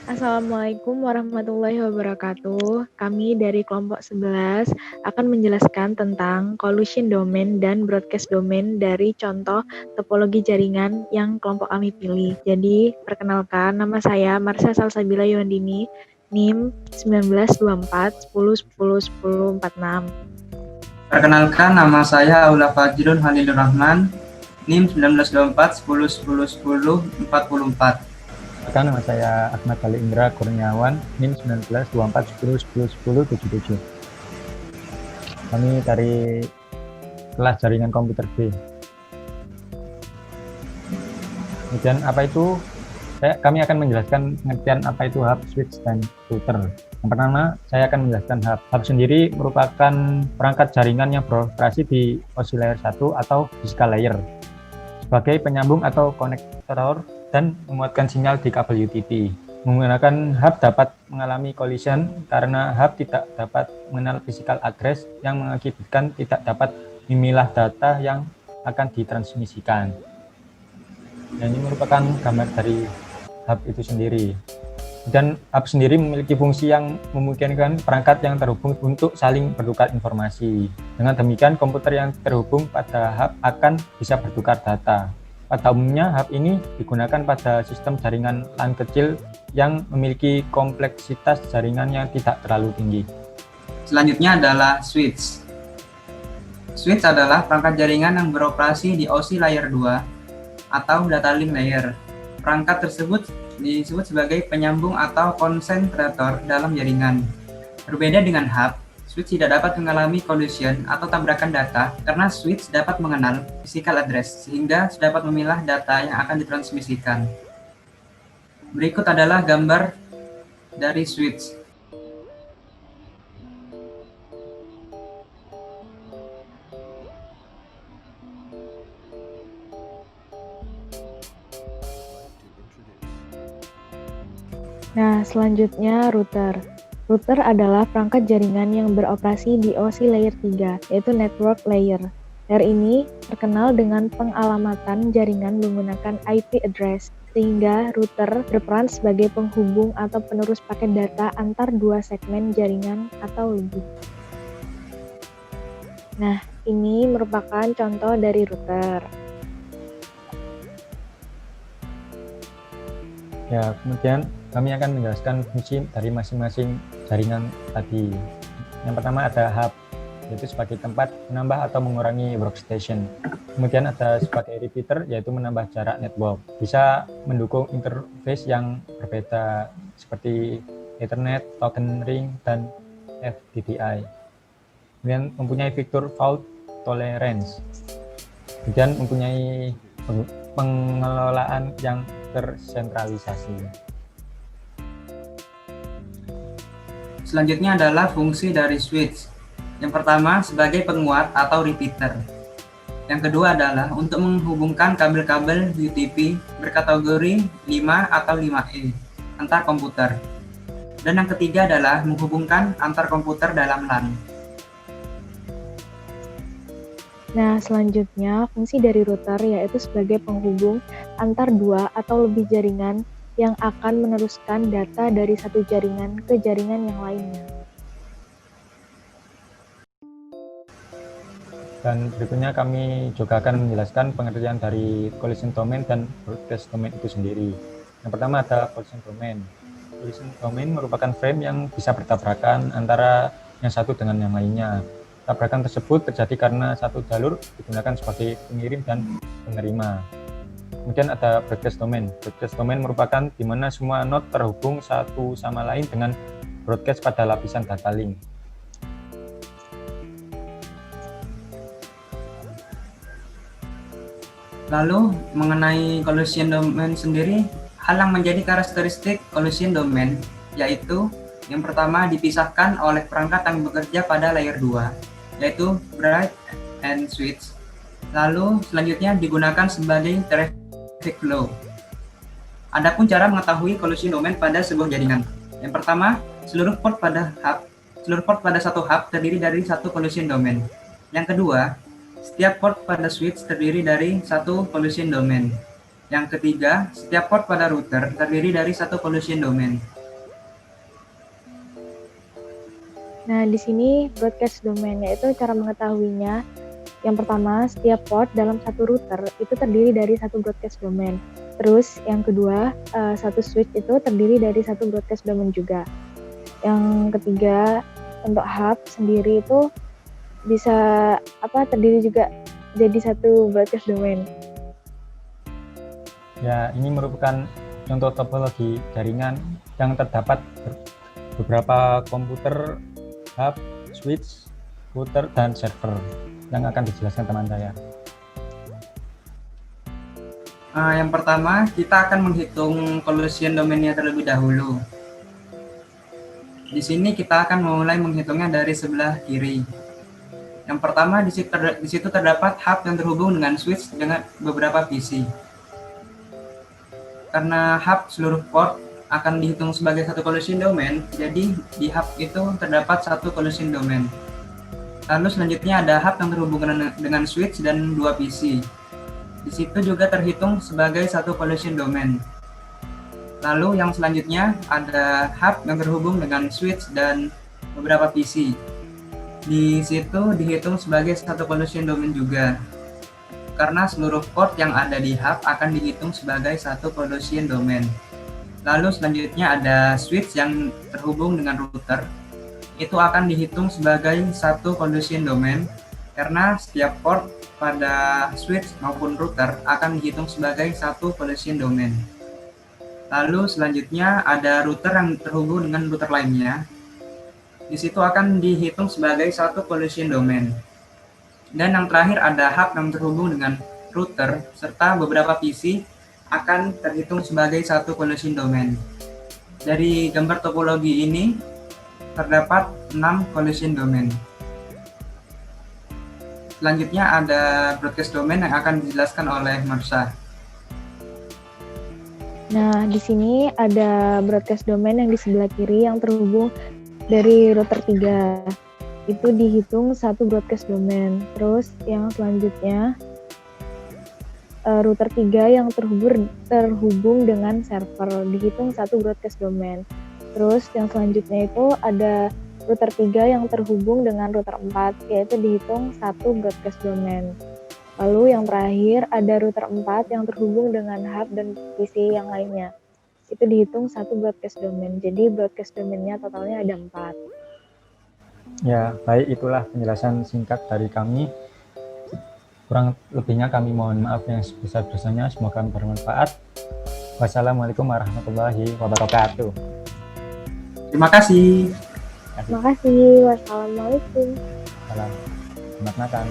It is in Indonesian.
Assalamualaikum warahmatullahi wabarakatuh. Kami dari kelompok 11 akan menjelaskan tentang collusion domain dan broadcast domain dari contoh topologi jaringan yang kelompok kami pilih. Jadi, perkenalkan, nama saya Marsha Salsabila Yuandini, NIM 1924 10 10 10 46. Perkenalkan, nama saya Aula Fajrun Halilur Rahman, NIM 1924 10 10 10 44. Perkenalkan, nama saya Ahmad Ali Indra Kurniawan, NIM 1924 10 10 10 77. Kami dari kelas jaringan komputer B. Kemudian apa itu? Kami akan menjelaskan pengertian apa itu hub, switch, dan router. Yang pertama, saya akan menjelaskan hub. Hub sendiri merupakan perangkat jaringan yang beroperasi di OSI layer 1 atau physical layer sebagai penyambung atau konektor dan memuatkan sinyal di kabel UTP. Menggunakan hub dapat mengalami collision karena hub tidak dapat mengenal physical address yang mengakibatkan tidak dapat memilah data yang akan ditransmisikan. Dan ini merupakan gambar dari hub itu sendiri. Dan hub sendiri memiliki fungsi yang memungkinkan perangkat yang terhubung untuk saling bertukar informasi. Dengan demikian, komputer yang terhubung pada hub akan bisa bertukar data. Pada umumnya, hub ini digunakan pada sistem jaringan LAN kecil yang memiliki kompleksitas jaringan yang tidak terlalu tinggi. Selanjutnya adalah switch. Switch adalah perangkat jaringan yang beroperasi di OSI layer 2 atau data link layer. Perangkat tersebut disebut sebagai penyambung atau konsentrator dalam jaringan. Berbeda dengan hub, switch tidak dapat mengalami collision atau tabrakan data karena switch dapat mengenal physical address sehingga dapat memilah data yang akan ditransmisikan. Berikut adalah gambar dari switch. Nah, selanjutnya router. Router adalah perangkat jaringan yang beroperasi di OSI layer 3, yaitu network layer. Layer ini terkenal dengan pengalamatan jaringan menggunakan IP address, sehingga router berperan sebagai penghubung atau penerus paket data antar dua segmen jaringan atau lebih. Nah, ini merupakan contoh dari router. Ya, kemudian kami akan menjelaskan fungsi dari masing-masing jaringan tadi. Yang pertama ada hub, yaitu sebagai tempat menambah atau mengurangi workstation. Kemudian ada sebagai repeater, yaitu menambah jarak network. Bisa mendukung interface yang berbeda seperti Ethernet, token ring, dan FTDI. Kemudian mempunyai fitur fault tolerance. Kemudian mempunyai pengelolaan yang tersentralisasi. Selanjutnya adalah fungsi dari switch. Yang pertama sebagai penguat atau repeater. Yang kedua adalah untuk menghubungkan kabel-kabel UTP berkategori 5 atau 5E antar komputer. Dan yang ketiga adalah menghubungkan antar komputer dalam LAN. Nah, selanjutnya fungsi dari router yaitu sebagai penghubung antar dua atau lebih jaringan yang akan meneruskan data dari satu jaringan ke jaringan yang lainnya. Dan berikutnya kami juga akan menjelaskan pengertian dari collision domain dan broadcast domain itu sendiri. Yang pertama ada collision domain. Collision domain merupakan frame yang bisa bertabrakan antara yang satu dengan yang lainnya. Tabrakan tersebut terjadi karena satu jalur digunakan sebagai pengirim dan penerima. Kemudian ada broadcast domain. Broadcast domain merupakan di mana semua node terhubung satu sama lain dengan broadcast pada lapisan data link. Lalu mengenai collision domain sendiri, hal yang menjadi karakteristik collision domain yaitu yang pertama dipisahkan oleh perangkat yang bekerja pada layer 2, yaitu bright and switch. Lalu selanjutnya digunakan sebagai traffic flow. Adapun cara mengetahui collision domain pada sebuah jaringan. Yang pertama, seluruh port pada satu hub terdiri dari satu collision domain. Yang kedua, setiap port pada switch terdiri dari satu collision domain. Yang ketiga, setiap port pada router terdiri dari satu collision domain. Nah, di sini broadcast domain, yaitu cara mengetahuinya. Yang pertama, setiap port dalam satu router itu terdiri dari satu broadcast domain. Terus yang kedua, satu switch itu terdiri dari satu broadcast domain juga. Yang ketiga, untuk hub sendiri itu bisa terdiri juga jadi satu broadcast domain. Ya, ini merupakan contoh topologi jaringan yang terdapat beberapa komputer, hub, switch, router, dan server yang akan dijelaskan teman saya. Yang pertama, kita akan menghitung collision domainnya terlebih dahulu. Di sini kita akan memulai menghitungnya dari sebelah kiri. Yang pertama, di situ terdapat hub yang terhubung dengan switch dengan beberapa PC. Karena hub seluruh port akan dihitung sebagai satu collision domain, jadi di hub itu terdapat satu collision domain. Lalu selanjutnya ada hub yang terhubung dengan switch dan dua PC. Di situ juga terhitung sebagai satu collision domain. Lalu yang selanjutnya ada hub yang terhubung dengan switch dan beberapa PC. Di situ dihitung sebagai satu collision domain juga. Karena seluruh port yang ada di hub akan dihitung sebagai satu collision domain. Lalu selanjutnya ada switch yang terhubung dengan router. Itu akan dihitung sebagai satu collision domain karena setiap port pada switch maupun router akan dihitung sebagai satu collision domain. Lalu selanjutnya ada router yang terhubung dengan router lainnya. Di situ akan dihitung sebagai satu collision domain. Dan yang terakhir ada hub yang terhubung dengan router serta beberapa PC akan terhitung sebagai satu collision domain. Dari gambar topologi ini terdapat 6 collision domain. Selanjutnya ada broadcast domain yang akan dijelaskan oleh Marsha. Nah, di sini ada broadcast domain yang di sebelah kiri yang terhubung dari router 3. Itu dihitung satu broadcast domain. Terus yang selanjutnya router 3 yang terhubung dengan server dihitung satu broadcast domain. Terus yang selanjutnya itu ada router 3 yang terhubung dengan router 4, yaitu dihitung satu broadcast domain. Lalu yang terakhir ada router 4 yang terhubung dengan hub dan PC yang lainnya. Itu dihitung satu broadcast domain. Jadi broadcast domainnya totalnya ada 4. Ya, baik, itulah penjelasan singkat dari kami. Kurang lebihnya kami mohon maaf yang sebesar-besarnya. Semoga bermanfaat. Wassalamualaikum warahmatullahi wabarakatuh. Terima kasih. Terima kasih. Wassalamualaikum. Salam. Selamat makan.